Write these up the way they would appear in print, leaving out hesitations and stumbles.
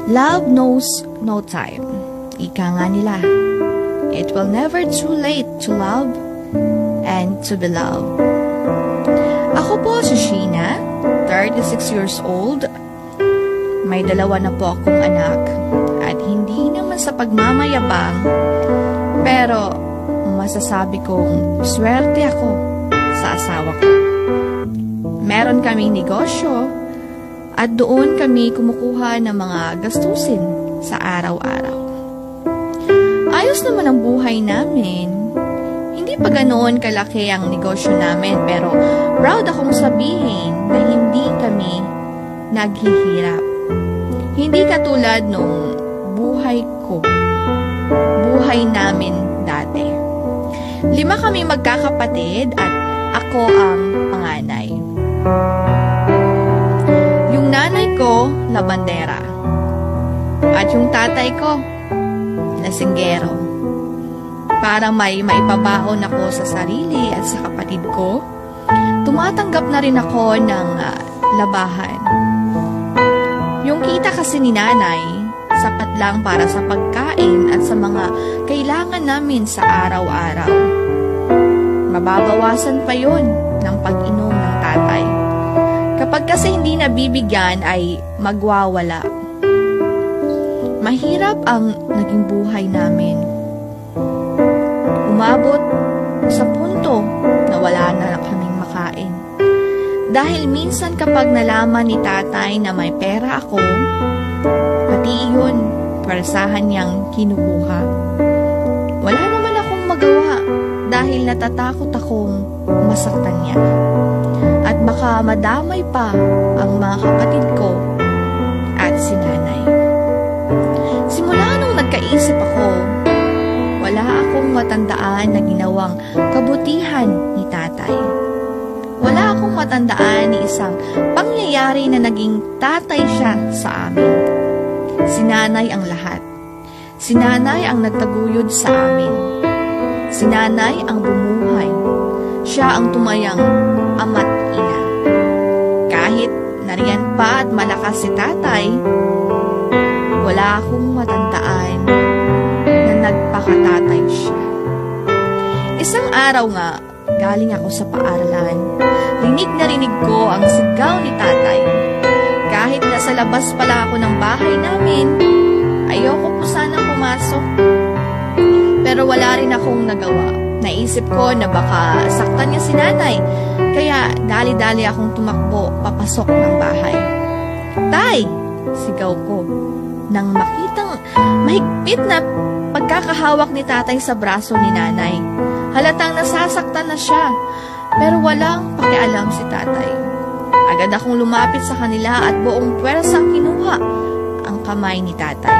Love knows no time. Ika nga nila. It will never too late to love and to be loved. Ako po si Sheena, 36 years old. May 2 na po akong anak. At hindi naman sa pagmamayabang, pero masasabi kong swerte ako sa asawa ko. Meron kaming negosyo at doon kami kumukuha ng mga gastusin sa araw-araw. Ayos naman ang buhay namin. Hindi pa ganoon kalaki ang negosyo namin, pero proud akong sabihin na hindi kami naghihirap. Hindi katulad nung buhay namin dati. 5 kami magkakapatid at ako ang panganay. Yung nanay ko, labandera. At yung tatay ko, lasinggero. Para may maipabaon ako sa sarili at sa kapatid ko, tumatanggap na rin ako ng labahan. Yung kita kasi ni nanay, sapat lang para sa pagkain at sa mga kailangan namin sa araw-araw. Mababawasan pa yun ng pag-inom ng tatay. Kapag kasi hindi nabibigyan ay magwawala. Mahirap ang naging buhay namin. Umabot sa punto na wala na kaming makain. Dahil minsan kapag nalaman ni tatay na may pera ako, pati iyon, pwersahan niyang kinukuha. Wala naman akong magawa dahil natatakot akong masaktan niya. At baka madamay pa ang mga kapatid ko at si nanay. Simula nung nagkaisip ako, wala akong matandaan na ginawang kabutihan ni tatay. Wala akong matandaan ni isang pangyayari na naging tatay siya sa amin. Si nanay ang lahat. Si nanay ang nagtaguyod sa amin. Si nanay ang bumuhay. Siya ang tumayang ama't ina. Kahit nariyan pa at malakas si tatay, wala akong matandaan na nagpakatatay siya. Isang araw nga, galing ako sa paaralan. Rinig na rinig ko ang sigaw ni tatay. Kahit nasa labas pala ako ng bahay namin, ayoko po sanang pumasok. Pero wala rin akong nagawa. Naisip ko na baka saktan niya si nanay, kaya dali-dali akong tumakbo papasok ng bahay. Tay! Sigaw ko. Nang makitang mahigpit na pagkakahawak ni tatay sa braso ni nanay. Halatang nasasaktan na siya, pero walang pakialam si tatay. Agad akong lumapit sa kanila at buong puwersang kinuha ang kamay ni tatay.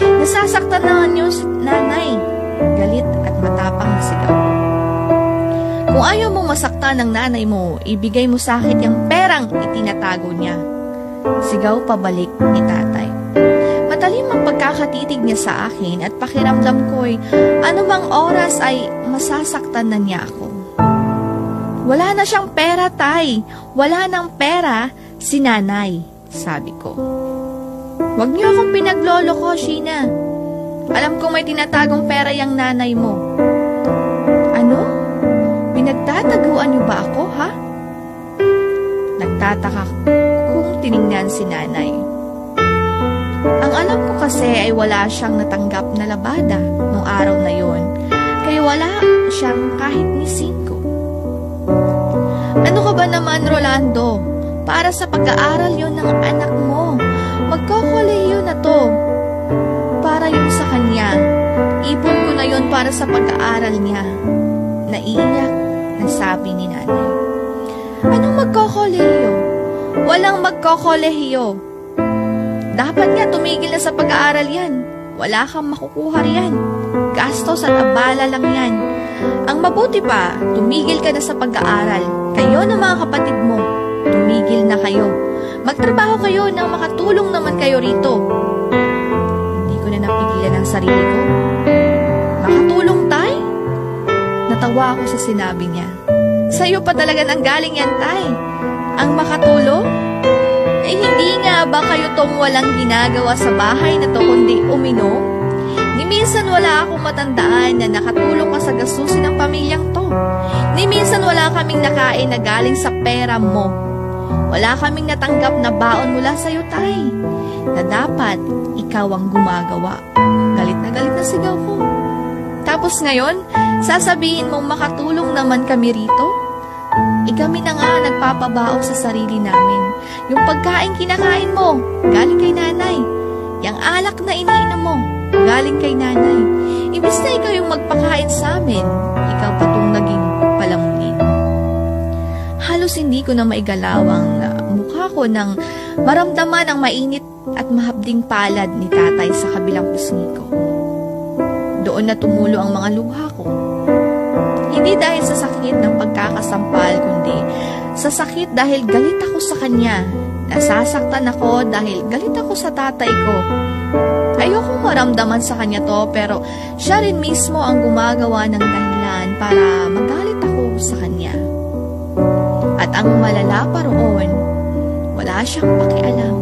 Nasasaktan na niyo si nanay. Galit at matapang na sigaw. Kung ayaw mong masaktan ng nanay mo, ibigay mo sa akin yung perang itinatago niya. Sigaw pabalik ni tatay. Matalim ang pagkakatitig niya sa akin at pakiramdam ko'y anumang oras ay masasaktan na niya ako. Wala na siyang pera, tay. Wala nang pera si nanay, sabi ko. Huwag niyo akong pinagloloko, Sheena. Alam kong may tinatagong pera yung nanay mo. Ano? Pinagtataguan niyo ba ako, ha? Nagtataka kung tiningnan si nanay. Ang alam ko kasi ay wala siyang natanggap na labada noong araw na yon, kaya wala siyang kahit ni 5. Ano ka ba naman, Rolando? Para sa pag-aaral yon ng anak mo. Magkokolehiyo na to. Para yun sa kanya. Ipon ko na yon para sa pag-aaral niya. Naiiyak na sabi ni nanay. Anong magkokolehiyo? Walang magkokolehiyo. Dapat nga tumigil na sa pag-aaral yan. Wala kang makukuha riyan. Gastos at abala lang yan. Ang mabuti pa, tumigil ka na sa pag-aaral. Kayo na mga kapatid mo, tumigil na kayo. Magtrabaho kayo nang makatulong naman kayo rito. Hindi ko na napigilan ang sarili ko. Makatulong, tay? Natawa ako sa sinabi niya. Sa'yo pa talaga nang galing yan, tay. Ang makatulong? Ay hindi nga ba kayo tong walang ginagawa sa bahay na to kundi uminom? Ni minsan wala akong matandaan na nakatulong ka sa gastusin ng pamilyang to. Ni minsan wala kaming nakain na galing sa pera mo. Wala kaming natanggap na baon mula sa'yo, Tay, na dapat ikaw ang gumagawa. Galit na sigaw ko. Tapos ngayon, sasabihin mong makatulong naman kami rito? Kami na nga nagpapabao sa sarili namin. Yung pagkain kinakain mo, galing kay nanay. Yung alak na iniinom mo, galing kay nanay. Imbis na ikaw yung magpakain sa amin, ikaw pa tong naging palamunin. Halos hindi ko na maigalawang mukha ko nang maramdaman ang mainit at mahabding palad ni tatay sa kabilang pisngi ko. Doon na tumulo ang mga luha ko. Hindi dahil sa sakit ng pagkakasampal, kundi sa sakit dahil galit ako sa kanya. Nasasaktan ako dahil galit ako sa tatay ko. Ayokong maramdaman sa kanya to, pero siya rin mismo ang gumagawa ng dahilan para magalit ako sa kanya. At ang malala pa roon, wala siyang pakialam.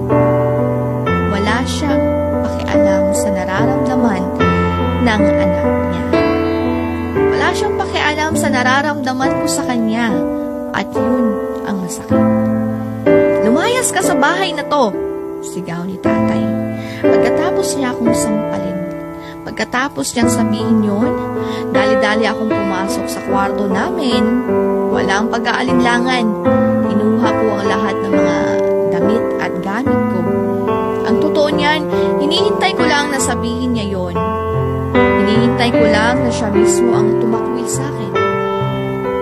Wala siyang pakialam sa nararamdaman ng anak niya. Wala siyang pakialam sa nararamdaman ko sa kanya, at yun ang masakit. Lumayas ka sa bahay na to, sigaw ni tatay. Pagkatapos niya akong sampalin, pagkatapos niyang sabihin yun, dali-dali akong pumasok sa kwarto namin. Walang pag-aalinlangan. Inuha ko ang lahat ng mga damit at gamit ko. Ang totoo niyan, hinihintay ko lang na sabihin niya yon. Hinihintay ko lang na siya mismo ang tumakwil sa akin.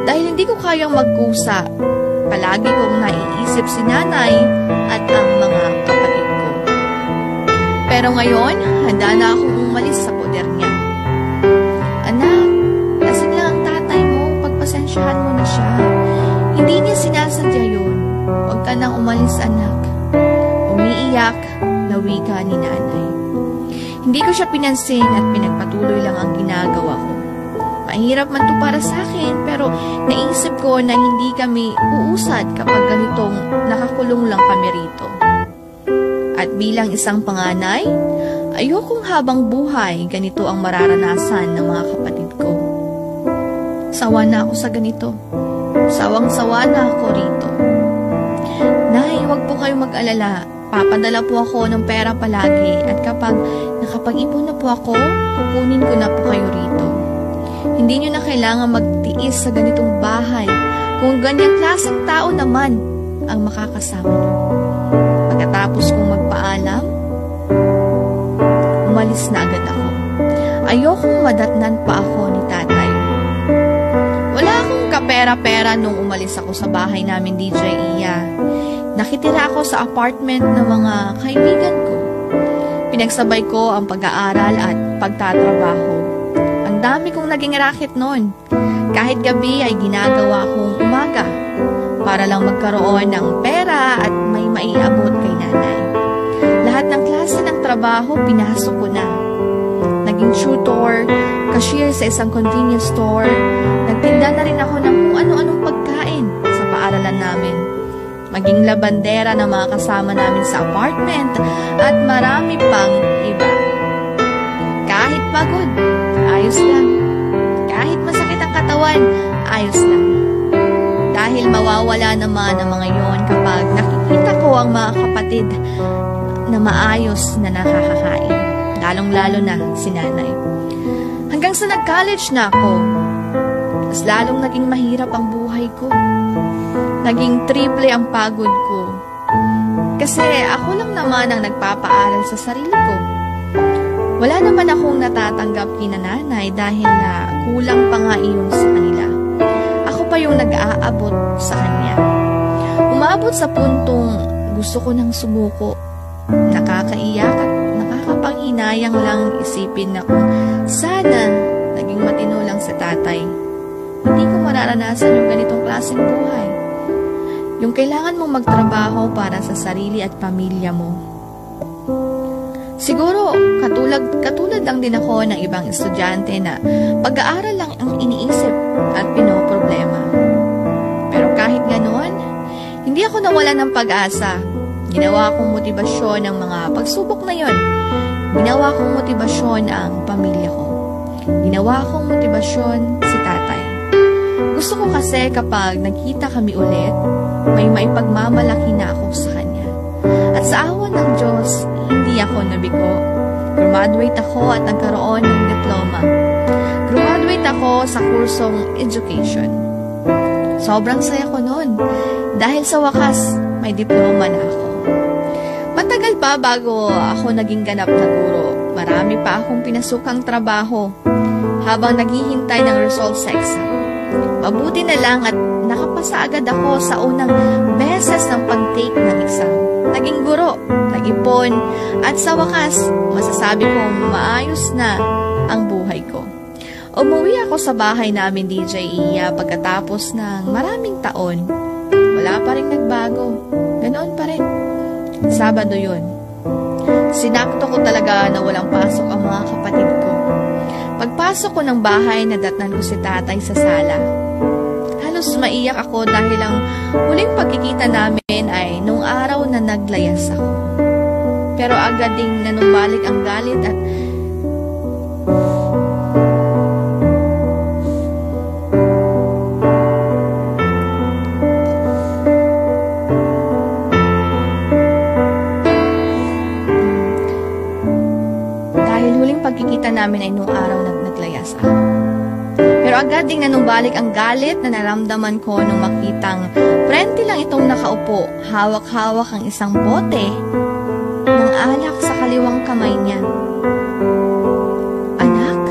Dahil hindi ko kayang magkusa, palagi kong naiisip si nanay at ang mga kapatid ko. Pero ngayon, handa na akong umalis sa poder niya. Anak, lasing lang ang tatay mo, pagpasensyahan mo na siya. Hindi niya sinasadya yun. Huwag ka nang umalis, anak. Umiiyak na wika ni nanay. Hindi ko siya pinansin at pinagpatuloy lang ang ginagawa ko. Mahirap man to para sa akin, pero naisip ko na hindi kami uusad kapag ganitong nakakulong lang kami rito. At bilang isang panganay, ayokong habang buhay ganito ang mararanasan ng mga kapatid ko. Sawa na ako sa ganito. Sawang-sawa na ako rito. Nay, huwag po kayong mag-alala. Papadala po ako ng pera palagi at kapag nakapag-ipon na po ako, kukunin ko na po kayo rito. Hindi nyo na kailangan magtiis sa ganitong bahay kung ganyang klaseng tao naman ang makakasama nyo. Pagkatapos kong magpaalam, umalis na agad ako. Ayokong madatnan pa ako ni tatay. Wala akong kapera-pera nung umalis ako sa bahay namin, DJ Iya. Nakitira ako sa apartment ng mga kaibigan ko. Pinagsabay ko ang pag-aaral at pagtatrabaho. Ang dami kong naging racket noon. Kahit gabi ay ginagawa kong umaga para lang magkaroon ng pera at may maiabot kay nanay. Lahat ng klase ng trabaho pinasok ko na. Naging tutor, cashier sa isang convenience store, nagtinda na rin ako ng kung ano-anong pagkain sa paaralan namin. Maging labandera ng mga kasama namin sa apartment at marami pang iba. Kahit pagod, ayos lang. Kahit masakit ang katawan, ayos lang. Dahil mawawala naman ang mga yon kapag nakikita ko ang mga kapatid na maayos na nakakakain. Lalong-lalo na si nanay. Hanggang sa nag-college na ako, mas lalong naging mahirap ang buhay ko. Naging triple ang pagod ko. Kasi ako lang naman ang nagpapaaral sa sarili ko. Wala naman akong natatanggap kina nanay dahil na kulang pa nga iyon sa kanila. Ako pa yung nag-aabot sa kanya. Umabot sa puntong gusto ko nang sumuko. Nakakaiyak at nakakapanghinayang lang isipin na kung sana naging matino lang si tatay. Hindi ko mararanasan yung ganitong klaseng buhay. Yung kailangan mong magtrabaho para sa sarili at pamilya mo. Siguro, katulad lang din ako ng ibang estudyante na pag-aaral lang ang iniisip at pinoproblema. Pero kahit ganoon, hindi ako nawala ng pag-asa. Ginawa kong motibasyon ang mga pagsubok na yon. Ginawa kong motibasyon ang pamilya ko. Ginawa kong motibasyon si tatay. Gusto ko kasi kapag nagkita kami ulit, may maipagmamalaki na ako sa kanya. At sa awa ng Diyos, hindi ako nabigo. Graduate ako at nagkaroon ng diploma. Graduate ako sa kursong education. Sobrang saya ko noon dahil sa wakas may diploma na ako. Matagal pa bago ako naging ganap na guro. Marami pa akong pinasukang trabaho habang naghihintay ng results sa exam. Mabuti na lang at nakapasa agad ako sa unang beses ng pag-take ng exam. Naging guro, nag-ipon, at sa wakas, masasabi kong maayos na ang buhay ko. Umuwi ako sa bahay namin, DJ Iya, pagkatapos ng maraming taon. Wala pa rin nagbago. Ganoon pa rin. Sabado yun. Sinakto ko talaga na walang pasok ang mga kapatid ko. Pagpasok ko ng bahay, nadatnan ko si tatay sa sala. Halos maiyak ako dahil ang huling pagkikita namin ay nung araw na naglayas ako. Pero agad ding nanumbalik ang galit at pagkikita namin ay nung araw na naglayas ako. Pero agad ding nanumbalik ang galit na naramdaman ko nung makitang prente lang itong nakaupo, hawak-hawak ang isang bote ng alak sa kaliwang kamay niya. Anak,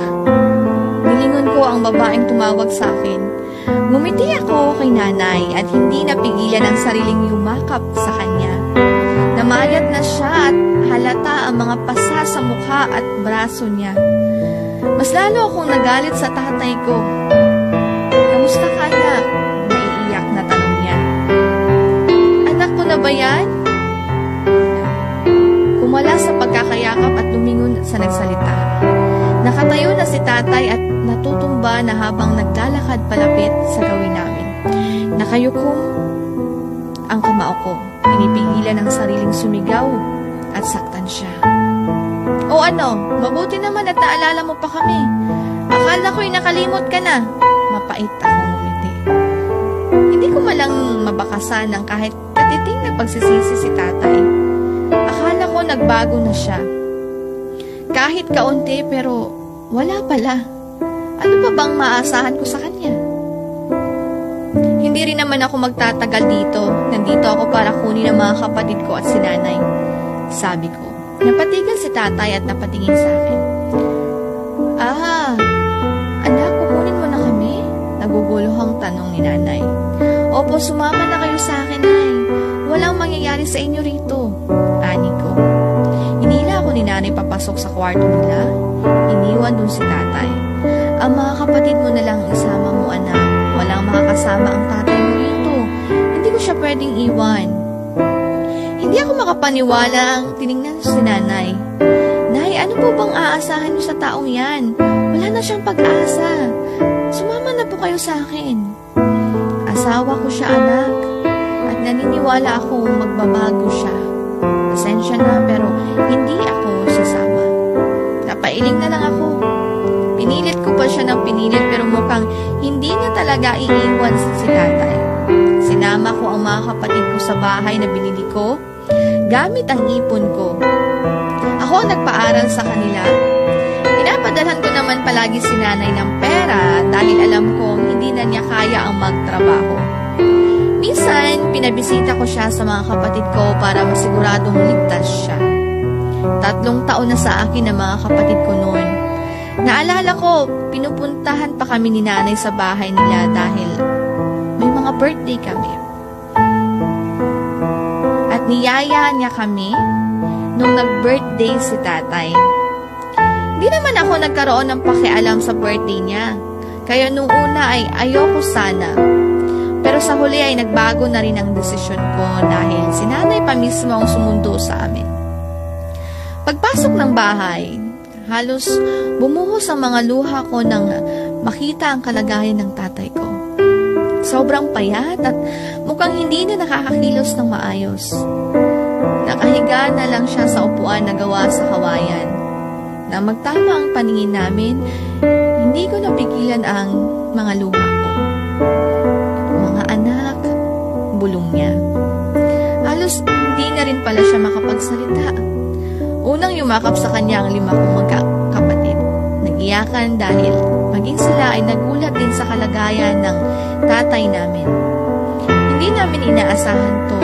nilingon ko ang babaeng tumawag sa akin. Ngumiti ako kay nanay at hindi napigilan ang sariling yumakap sa kanya. Namayat na siya at halata ang mga pasa sa mukha at braso niya. Mas lalo akong nagalit sa tatay ko. Kamusta ka, anak? Naiiyak na tanong niya. Anak ko na ba yan? Kumala sa pagkakayakap at lumingon sa nagsalita. Nakatayo na si tatay at natutumba na habang naglalakad palapit sa gawin namin. Nakayuko ang kamao ko. Pinipigilan ang sariling sumigaw at saktan siya. O ano, mabuti naman at naalala mo pa kami. Akala ko'y nakalimot ka na. Mapait akong ngumiti. Hindi ko malang mabakasan ng kahit katiting na pagsisisi si tatay. Akala ko nagbago na siya. Kahit kaunti pero wala pala. Ano pa bang maasahan ko sa kanya? Hindi rin naman ako magtatagal dito. Nandito ako para kunin ang mga kapatid ko at si nanay. Sabi ko. Napatigil si tatay at napatingin sa akin. Anak, kukunin mo na kami? Naguguluhang tanong ni nanay. Opo, sumama na kayo sa akin, nay. Walang mangyayari sa inyo rito. Ani ko. Hinila ako ni nanay papasok sa kwarto nila. Iniwan dun si tatay. Ang mga kapatid mo na lang isama mo, anak. Walang makakasama ang tatay mo rito. Hindi ko siya pwedeng iwan. Hindi ako makapaniwalang tiningnan si nanay. Nay, ano po bang aasahan niyo sa taong yan? Wala na siyang pag-asa. Sumama na po kayo sa akin. Asawa ko siya, anak. At naniniwala akong magbabago siya. Pasensya na pero hindi ako sasama. Napailing na lang ako. Pinilit ko pa siya ng pinilit pero mukhang hindi niya talaga iiwan si tatay. Sinama ko ang mga kapatid ko sa bahay na binili ko gamit ang ipon ko. Ako ang nagpaaral sa kanila. Pinapadalhan ko naman palagi si nanay ng pera dahil alam kong hindi na niya kaya ang magtrabaho. Minsan, pinabisita ko siya sa mga kapatid ko para masiguradong ligtas siya. 3 taon na sa akin ang mga kapatid ko noon. Naalala ko, pinupuntahan pa kami ni nanay sa bahay nila dahil may mga birthday kami. At niyaya niya kami nung nag-birthday si tatay. Di naman ako nagkaroon ng pakialam sa birthday niya. Kaya nung una ay ayoko sana. Pero sa huli ay nagbago na rin ang desisyon ko dahil si nanay pa mismo ang sumundo sa amin. Pagpasok ng bahay, halos bumuhos ang mga luha ko nang makita ang kalagayan ng tatay ko. Sobrang payat at mukhang hindi na nakakakilos ng maayos. Nakahiga na lang siya sa upuan na gawa sa kawayan. Na magtama ang paningin namin, hindi ko napigilan ang mga luha ko. Mga anak, bulong niya. Halos hindi na rin pala siya makapagsalita. Unang yumakap sa kanya ang 5 kong magkakapatid. Nagiyakan dahil maging sila ay nagulat din sa kalagayan ng tatay namin. Hindi namin inaasahan to.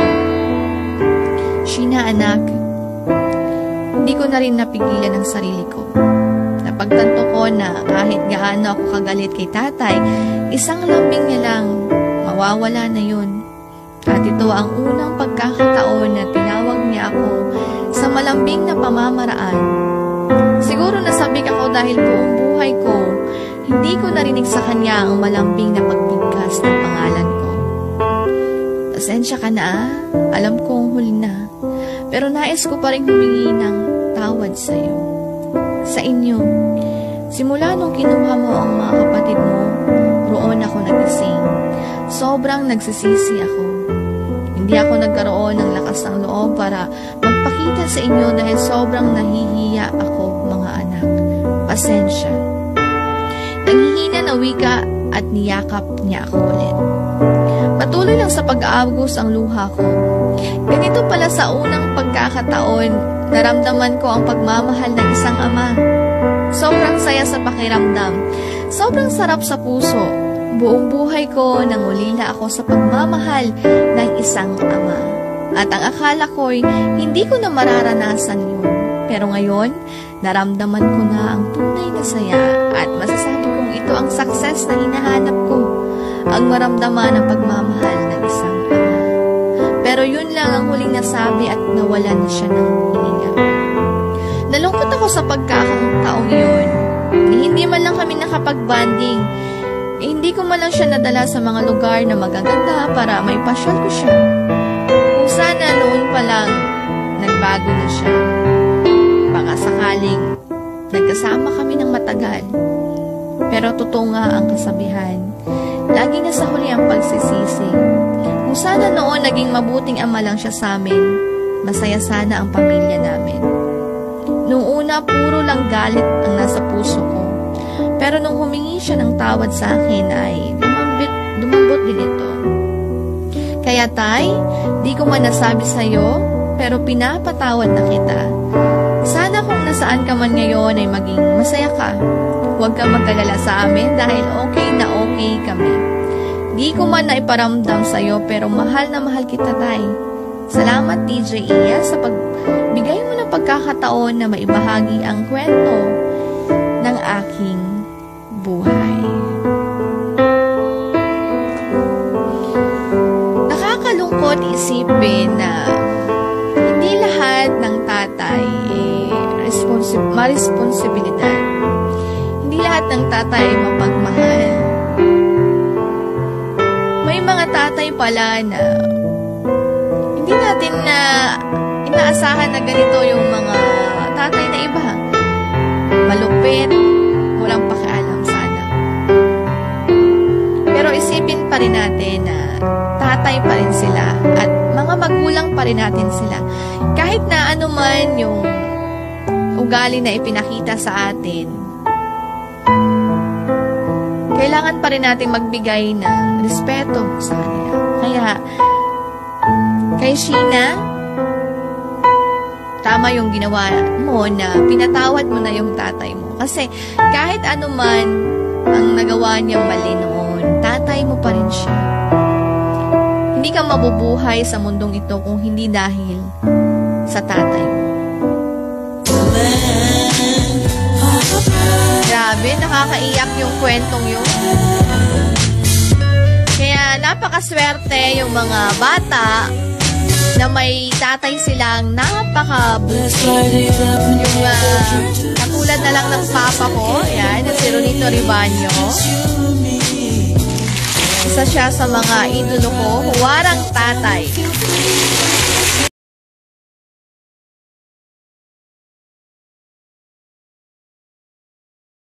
Sheena, anak, hindi ko na rin napigilan ang sarili ko. Napagtanto ko na kahit gaano ako kagalit kay tatay, isang lambing niya lang, mawawala na yun. At ito ang unang pagkakataon na tinawag niya ako sa malambing na pamamaraan. Siguro nasabik ako dahil buong buhay ko, hindi ko narinig sa kanya ang malambing na pagbigkas ng pangalan ko. Pasensya ka na, alam kong huli na, pero nais ko pa rin humingi ng tawad sa'yo. Sa inyo, simula nung kinuha mo ang mga kapatid mo, roon ako nagising. Sobrang nagsisisi ako. Hindi ako nagkaroon ng lakas ng loob para magpakita sa inyo dahil sobrang nahihiya ako, mga anak. Pasensya. Nanghihina na wika at niyakap niya ako ulit. Patuloy lang sa pag-aagos ang luha ko. Ganito pala sa unang pagkakataon, naramdaman ko ang pagmamahal ng isang ama. Sobrang saya sa pakiramdam. Sobrang sarap sa puso. Buong buhay ko nangulila ako sa pagmamahal ng isang ama. At ang akala ko'y hindi ko na mararanasan yun. Pero ngayon, naramdaman ko na ang tunay na saya at masasabi kong ito ang success na hinahanap ko. Ang maramdaman ng pagmamahal ng isang ama. Pero yun lang ang huling nasabi at nawalan na siya ng hininga. Nalungkot ako sa pagkakataong yun. Hindi man lang kami nakapag-banding. Hindi ko man lang siya nadala sa mga lugar na magaganda para maipasyal ko siya. Kung sana noon pa lang, nagbago na siya. Baka sakaling nagkasama kami ng matagal. Pero totoo nga ang kasabihan. Lagi na sa huli ang pagsisisi. Kung sana noon naging mabuting ama lang siya sa amin, masaya sana ang pamilya namin. Noong una, puro lang galit ang nasa puso ko. Pero nung humingi siya ng tawad sa akin ay dumambot din ito. Kaya tay, di ko man nasabi sa'yo, pero pinapatawad na kita. Sana kung nasaan ka man ngayon ay maging masaya ka. Huwag ka mag-alala sa amin dahil okay na okay kami. Di ko man na iparamdam sa'yo pero mahal na mahal kita tay. Salamat DJ Iya sa pagbigay mo ng pagkakataon na maibahagi ang kwento ng aking buhay. Nakakalungkot isipin na hindi lahat ng tatay maresponsibilidad. Hindi lahat ng tatay mapagmahal. May mga tatay pala na hindi natin na inaasahan na ganito yung mga tatay na iba. Malupit, walang pakialam sa anak. Pero isipin pa rin natin na tatay pa rin sila at mga magulang pa rin natin sila. Kahit na ano man yung ugali na ipinakita sa atin, kailangan pa rin natin magbigay ng respeto sa kanila. Kaya, kay Sheena, tama yung ginawa mo na pinatawad mo na yung tatay mo. Kasi kahit ano man ang nagawa niyang mali noon, tatay mo pa rin siya. Hindi ka mabubuhay sa mundong ito kung hindi dahil sa tatay mo. Grabe, nakakaiyak yung kwentong yun. Kaya napakaswerte yung mga bata na may tatay silang napakabuti. Yung katulad na lang ng papa ko, yan, si Ronito Ribaño. Isa siya sa mga idolo ko, huwarang tatay.